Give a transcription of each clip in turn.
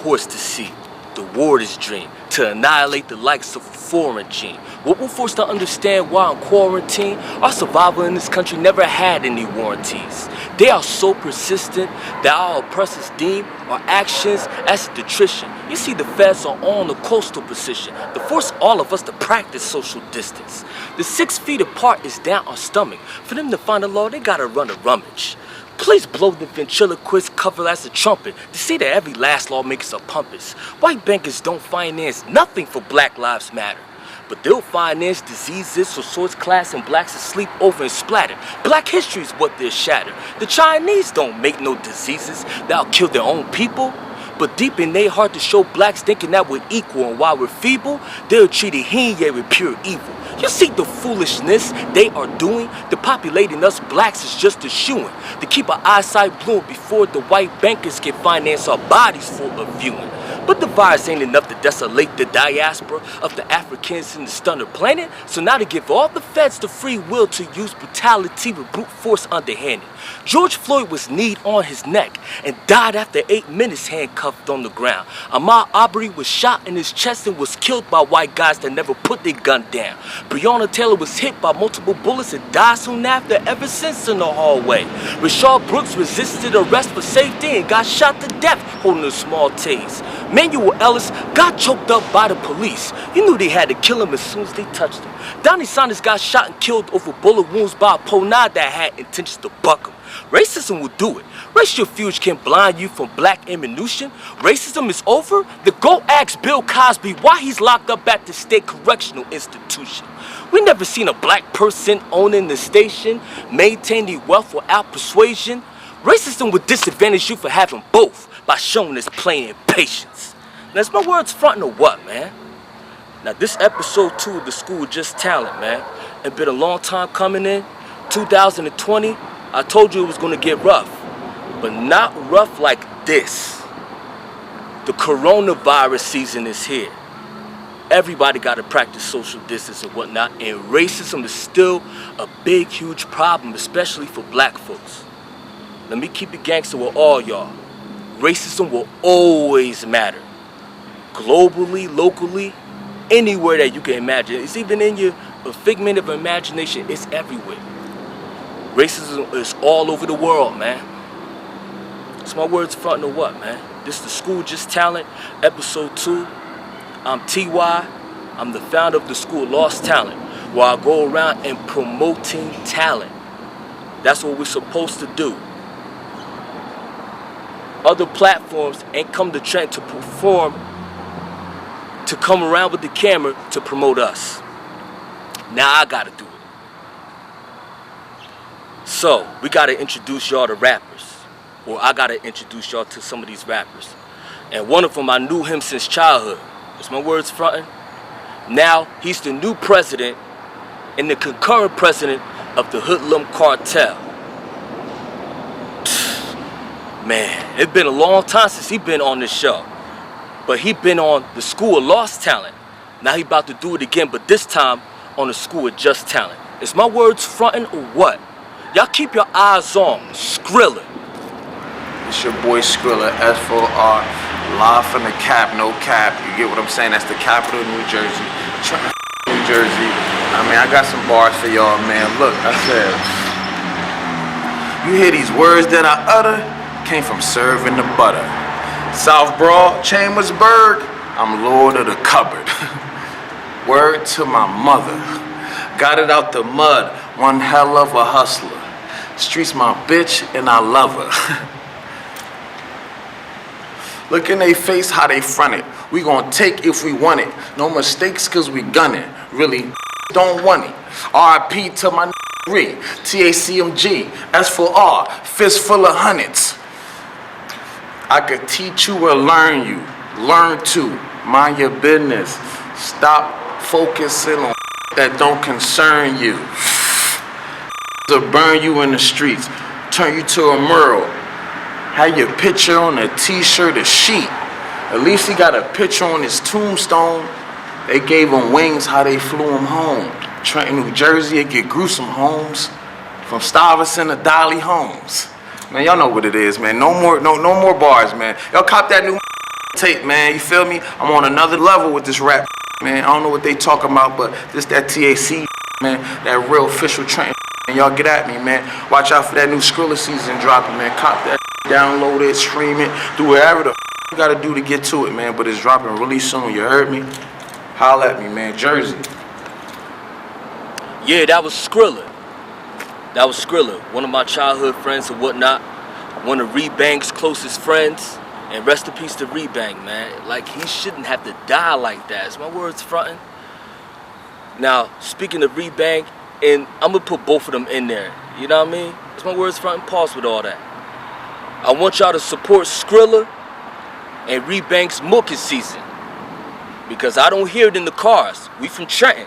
horse to see. The warrior's dream, to annihilate the likes of a foreign gene. What we're forced to understand while in quarantine, our survival in this country never had any warranties. They are so persistent that our oppressors deem our actions as detrition. You see, the feds are on the coastal position to force all of us to practice social distance. The 6 feet apart is down our stomach. For them to find a law, they gotta run a rummage. Please blow the ventriloquist cover as a trumpet to see that every last lawmaker's a pompous. White bankers don't finance nothing for Black Lives Matter, but they'll finance diseases so source class and blacks asleep over and splattered. Black history is what they're shattered. The Chinese don't make no diseases that'll kill their own people, but deep in their heart to show blacks thinking that we're equal and while we're feeble, they'll treat a Hinye with pure evil. You see the foolishness they are doing? Depopulating us blacks is just a shoo-in to keep our eyesight blooming before the white bankers can finance our bodies for a viewing. But the virus ain't enough to desolate the diaspora of the Africans in the stunner planet. So now to give all the feds the free will to use brutality with brute force underhanded. George Floyd was kneed on his neck and died after 8 minutes handcuffed on the ground. Ahmaud Arbery was shot in his chest and was killed by white guys that never put their gun down. Breonna Taylor was hit by multiple bullets and died soon after, ever since in the hallway. Rayshard Brooks resisted arrest for safety and got shot to death holding a small tase. Manuel Ellis got choked up by the police. You knew they had to kill him as soon as they touched him. Donnie Saunders got shot and killed over bullet wounds by a Ponad that had intentions to buck him. Racism will do it. Racial fuge can blind you from black ammunition. Racism is over? Then go ask Bill Cosby why he's locked up at the state correctional institution. We never seen a black person owning the station, maintaining wealth without persuasion. Racism would disadvantage you for having both by showing us plain patience. Now, is my words frontin' or what, man? Now, this episode 2 of the School of Just Talent, man. It's been a long time coming in. 2020, I told you it was gonna get rough, but not rough like this. The coronavirus season is here. Everybody gotta practice social distance and whatnot, and racism is still a big, huge problem, especially for black folks. Let me keep it gangster with all y'all. Racism will always matter. Globally, locally, anywhere that you can imagine. It's even in your figment of imagination. It's everywhere. Racism is all over the world, man. It's my words frontin' or what, man? This is the School Just Talent, episode 2. I'm Teewhaay. I'm the founder of the School of Lost Talent, where I go around and promoting talent. That's what we're supposed to do. Other platforms ain't come to Trenton to perform, to come around with the camera to promote us. Now I gotta do it. So, we gotta introduce y'all to rappers. Or I gotta introduce y'all to some of these rappers. And one of them, I knew him since childhood. Is my words frontin'? Now, he's the new president and the concurrent president of the Hoodlum Cartel. Man, it's been a long time since he been on this show. But he been on the School of Lost Talent. Now he about to do it again, but this time on the School of Just Talent. Is my words frontin' or what? Y'all keep your eyes on Skrilla. It's your boy Skrilla, S4R, live from the cap, no cap. You get what I'm saying? That's the capital of New Jersey. Trenton, New Jersey. I mean, I got some bars for y'all, man. Look, I said, you hear these words that I utter? Came from serving the butter. South Broad, Chambersburg, I'm lord of the cupboard. Word to my mother. Got it out the mud, one hell of a hustler. Streets my bitch and I love her. Look in they face how they front it. We gon' take if we want it. No mistakes cause we gun it. Really don't want it. R.I.P. to my Ree. TACMG. S4R. Fist full of hundreds. I could teach you or learn you. Learn to. Mind your business. Stop focusing on that don't concern you. To burn you in the streets. Turn you to a mural. Have your picture on a t-shirt, a sheet. At least he got a picture on his tombstone. They gave him wings, how they flew him home. Trenton, New Jersey, it get gruesome homes. From Stuyvesant to Dolly Homes. Man, y'all know what it is, man. No more bars, man. Y'all cop that new tape, man. You feel me? I'm on another level with this rap, man. I don't know what they talking about, but this that TAC, man. That real official Trenton. And y'all get at me, man. Watch out for that new Skrilla season dropping, man. Cop that, download it, stream it, do whatever the you gotta do to get to it, man. But it's dropping really soon. You heard me? Holla at me, man. Jersey. Yeah, that was Skrilla. That was Skrilla, one of my childhood friends and whatnot. One of Rebang's closest friends. And rest in peace to Rebang, man. Like, he shouldn't have to die like that. Is my words fronting? Now, speaking of Rebang, and I'm gonna put both of them in there. You know what I mean? Is my words fronting? Pause with all that. I want y'all to support Skrilla and Rebang's Mookie season. Because I don't hear it in the cars. We from Trenton.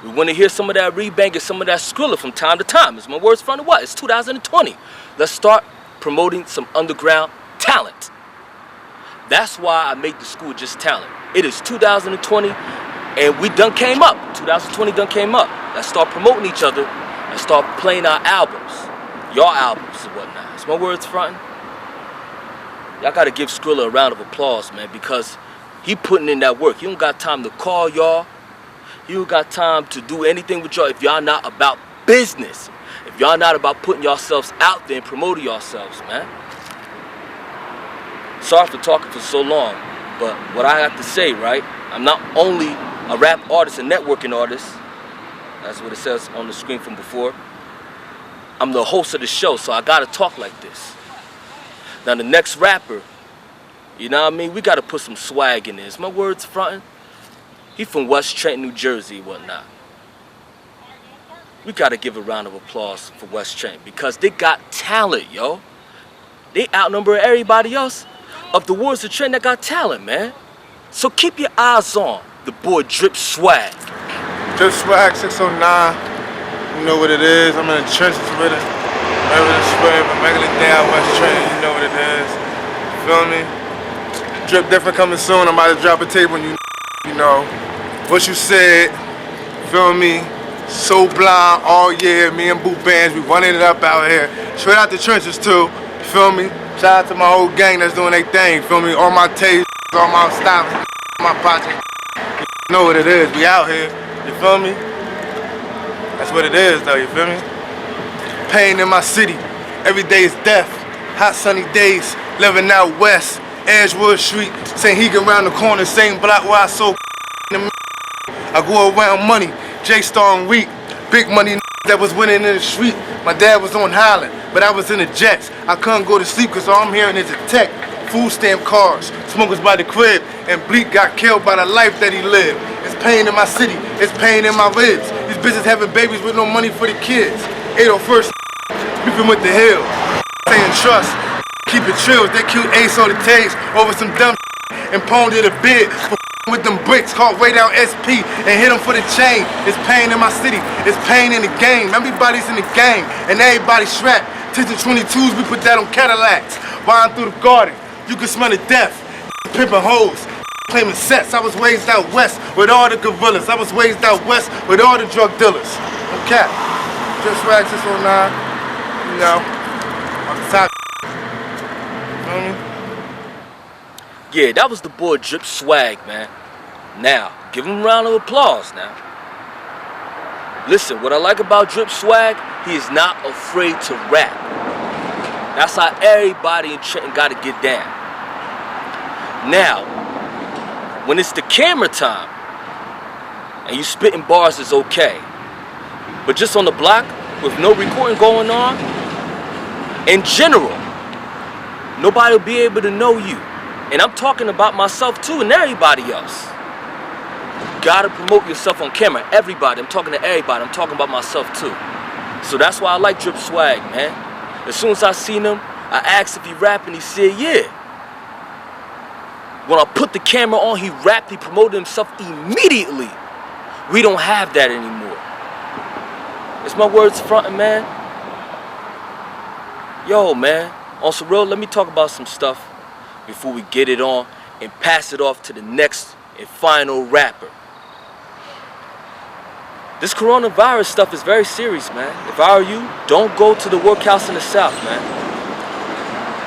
We want to hear some of that Rebang and some of that Skrilla from time to time. Is my words fronting what? It's 2020. Let's start promoting some underground talent. That's why I made the school just talent. It is 2020 and we done came up. 2020 done came up. Let's start promoting each other and start playing our albums. Your albums and whatnot. Is my words fronting? Y'all gotta give Skrilla a round of applause, man, because he putting in that work. He don't got time to call y'all. He don't got time to do anything with y'all if y'all not about business. If y'all not about putting yourselves out there and promoting yourselves, man. Sorry for talking for so long, but what I have to say, right? I'm not only a rap artist and networking artist. That's what it says on the screen from before. I'm the host of the show, so I gotta talk like this. Now the next rapper, you know what I mean? We gotta put some swag in this. My words fronting. He from West Trenton, New Jersey and whatnot. We gotta give a round of applause for West Trenton because they got talent, yo. They outnumber everybody else of the wards of Trenton that got talent, man. So keep your eyes on the boy Drip Swag. Drip Swag 609. You know what it is. I'm in the trenches with it. Wherever the spread, but regular day out West Trenton, you know what it is. Feel me? Drip different coming soon. I'm about to drop a tape on you. You know what you said. Feel me? So blind all year. Me and Boot Bands, we running it up out here. Straight out the trenches too. Feel me? Shout out to my whole gang that's doing their thing. Feel me? All my tapes, all my styles, my project. You know what it is. We out here. You feel me? That's what it is though. You feel me? Pain in my city. Every day is death. Hot sunny days. Living out west. Edgewood Street. St. Hegan around the corner. Same block where I sold. I go around money. J-Star and Week. Big money that was winning in the street. My dad was on Highland, but I was in the jets. I couldn't go to sleep because all I'm hearing is a tech. Food stamp cars, smokers by the crib, and Bleak got killed by the life that he lived. It's pain in my city, it's pain in my ribs. These bitches having babies with no money for the kids. 801st, beefing with the hill. Saying trust, keep it chill. They killed Ace on the tags over some dumb and pawned it a bid for with them bricks, called way down SP and hit them for the chain. It's pain in my city, it's pain in the game. Everybody's in the game and everybody's strapped. Tinted 22s, we put that on Cadillacs. Riding through the garden, you can smell the death. Pimping hoes, claiming sets. I was raised out west with all the gorillas. I was raised out west with all the drug dealers. Okay, just Swag 609, you know, on the top. Feel me? Yeah, that was the boy Drip Swag, man. Now, give him a round of applause now. Listen, what I like about Drip Swag, he is not afraid to rap. That's how everybody in Trenton gotta get down. Now, when it's the camera time, and you spitting bars is okay. But just on the block, with no recording going on, in general, nobody will be able to know you. And I'm talking about myself too and everybody else. You gotta promote yourself on camera. Everybody, I'm talking to everybody. I'm talking about myself too. So that's why I like Drip Swag, man. As soon as I seen him, I asked if he rapped and he said, yeah. When I put the camera on, he rapped, he promoted himself immediately. We don't have that anymore. It's my words fronting, man. Yo, man, on some real, let me talk about some stuff before we get it on and pass it off to the next and final rapper. This coronavirus stuff is very serious, man. If I were you, don't go to the workhouse in the South, man.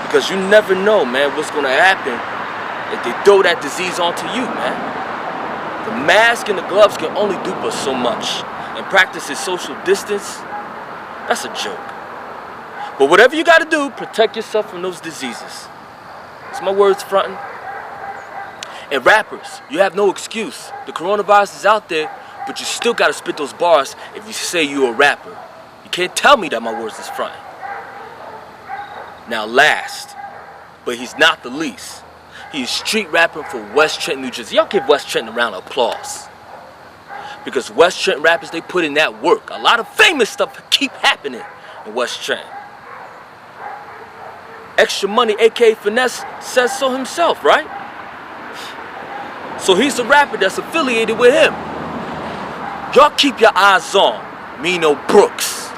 Because you never know, man, what's gonna happen if they throw that disease onto you, man. The mask and the gloves can only do but so much. And practicing social distance, that's a joke. But whatever you gotta do, protect yourself from those diseases. It's my words frontin'. And rappers, you have no excuse. The coronavirus is out there, but you still gotta spit those bars if you say you're a rapper. You can't tell me that my words is frontin'. Now last, but he's not the least, he is street rapping for West Trenton, New Jersey. Y'all give West Trenton a round of applause. Because West Trenton rappers, they put in that work. A lot of famous stuff keep happening in West Trenton. Extra Money, aka Finesse, says so himself, right? So he's a rapper that's affiliated with him. Y'all keep your eyes on Mino Brooks.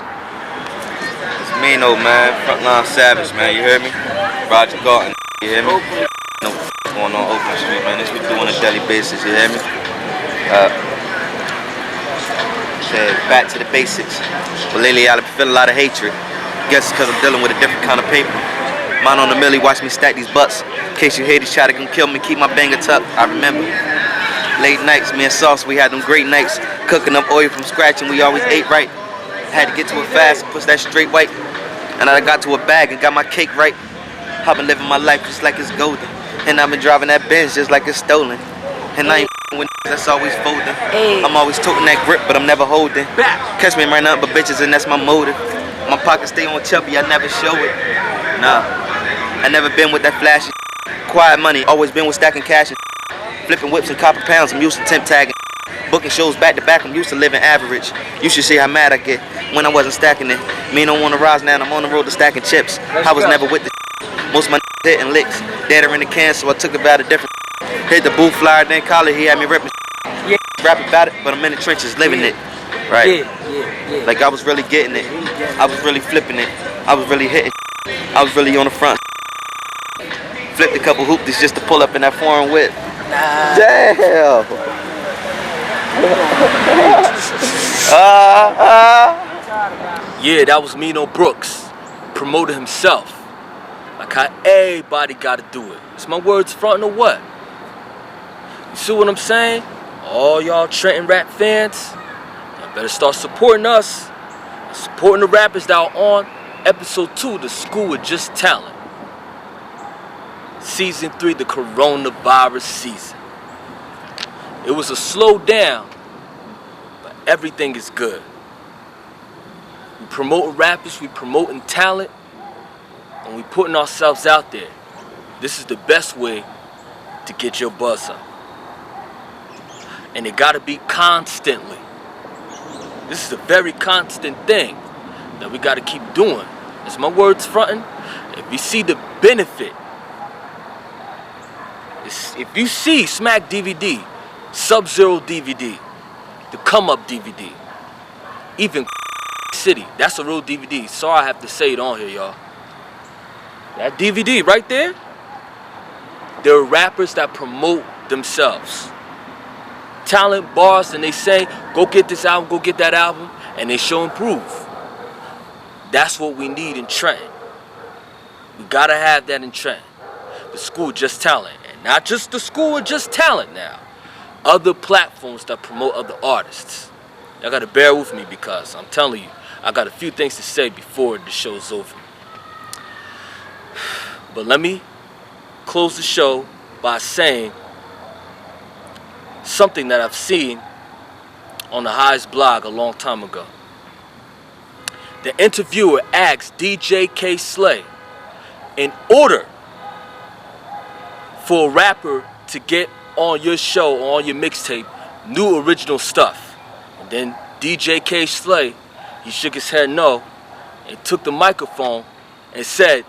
It's Mino, man. Frontline Savage, man. You hear me? Roger Garden, you hear me? No going on Oakland Street, man. This we do on a daily basis, you hear me? Back to the basics. But lately I've feeling a lot of hatred. Guess it's because I'm dealing with a different kind of paper. Mine on the millie, watch me stack these butts. In case you haters try to come kill me, keep my banger tucked. I remember late nights, me and Sauce, we had them great nights. Cooking up oil from scratch and we always ate right. Had to get to it fast and push that straight white. And I got to a bag and got my cake right. I've been living my life just like it's golden. And I've been driving that Benz just like it's stolen. And I ain't with that's always folding. I'm always toting that grip, but I'm never holding. Catch me right now, but bitches, and that's my motive. My pockets stay on chubby, I never show it. Nah, I never been with that flashy. Quiet money, always been with stacking cash and flipping whips and copper pounds. I'm used to temp tagging. Booking shows back to back, I'm used to living average. You should see how mad I get when I wasn't stacking it. Me don't wanna rise now, I'm on the road to stacking chips. I was never with the most of my hitting licks. Dead are in the can, so I took about a different. Hit the booth flyer, then collar, he had me ripping. Yeah. Rap about it, but I'm in the trenches living it. Right? Like I was really getting it. I was really flipping it. I was really hitting. I was really on the front. Flipped a couple hoopties just to pull up in that foreign whip. Damn! Yeah, that was Mino Brooks. Promoted himself. Like how everybody gotta do it. It's my words frontin' or what? You see what I'm saying? All y'all Trenton rap fans, y'all better start supporting us. Supporting the rappers that are on episode 2 of The School with Just Talent. Season 3, the coronavirus season. It was a slow down, but everything is good. We promoting rappers, we promoting talent, and we putting ourselves out there. This is the best way to get your buzz up. And it gotta be constantly. This is a very constant thing that we gotta keep doing. It's my words frontin'. If you see the benefit, if you see Smack DVD, Sub-Zero DVD, the Come Up DVD, even City, that's a real DVD. Sorry I have to say it on here, y'all. That DVD right there, there are rappers that promote themselves. Talent bars, and they say, go get this album, go get that album, and they show and prove. That's what we need in Trenton. We gotta have that in Trenton. The School of Just Talent. And not just the School of Just Talent now. Other platforms that promote other artists. Y'all gotta bear with me because I'm telling you, I got a few things to say before the show's over. But let me close the show by saying something that I've seen on the Highest blog a long time ago. The interviewer asked DJ K Slay, in order for a rapper to get on your show or on your mixtape, new original stuff. And then DJ K Slay, he shook his head no and took the microphone and said,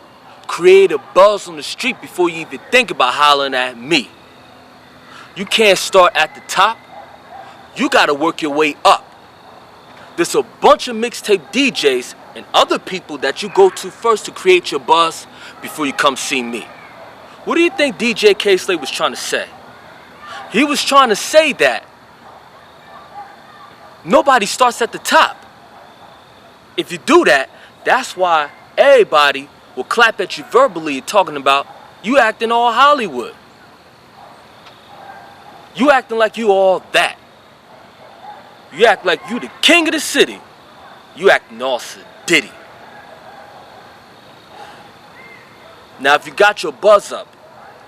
create a buzz on the street before you even think about hollering at me. You can't start at the top. You gotta work your way up. There's a bunch of mixtape DJs and other people that you go to first to create your buzz before you come see me. What do you think DJ K Slay was trying to say? He was trying to say that nobody starts at the top. If you do that, that's why everybody will clap at you verbally talking about you acting all Hollywood. You acting like you all that. You act like you the king of the city. You acting all sedity. Now, if you got your buzz up,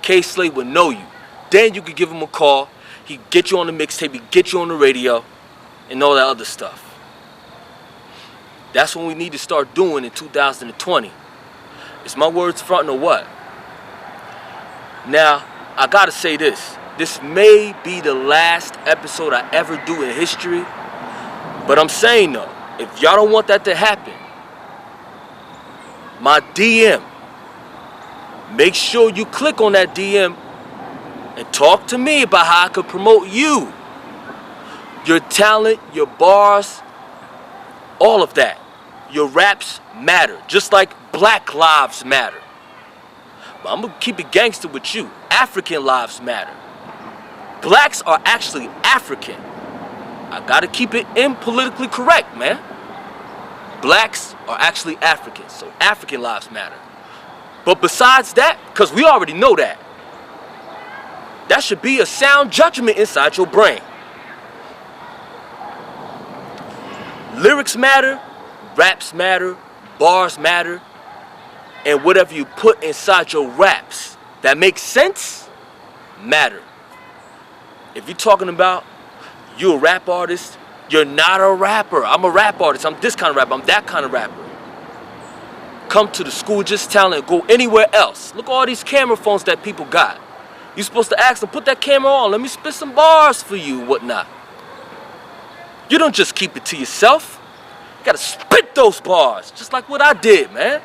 K-Slade would know you. Then you could give him a call. He'd get you on the mixtape. He'd get you on the radio. And all that other stuff. That's what we need to start doing in 2020. Is my words fronting or what? Now, I gotta say this. This may be the last episode I ever do in history. But I'm saying though, if y'all don't want that to happen, my DM, make sure you click on that DM and talk to me about how I could promote you. Your talent, your bars, all of that. Your raps matter, just like Black lives matter. But I'm gonna keep it gangster with you. African lives matter. Blacks are actually African. I gotta keep it politically correct, man. Blacks are actually African, so African lives matter. But besides that, because we already know that, that should be a sound judgment inside your brain. Lyrics matter, raps matter, bars matter, and whatever you put inside your raps that makes sense, matter. If you're talking about you a rap artist, you're not a rapper. I'm a rap artist. I'm this kind of rapper. I'm that kind of rapper. Come to the school just talent, go anywhere else. Look at all these camera phones that people got. You're supposed to ask them, put that camera on, let me spit some bars for you, whatnot. You don't just keep it to yourself. You gotta spit those bars, just like what I did, man.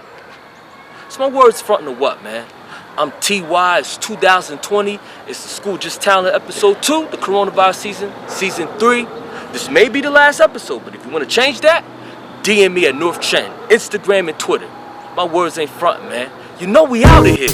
It's my words fronting to what, man? I'm Teewhaay, it's 2020. It's the School Just Talent episode 2, the coronavirus season 3. This may be the last episode, but if you wanna change that, DM me at North Trenton, Instagram and Twitter. My words ain't fronting, man. You know we out of here.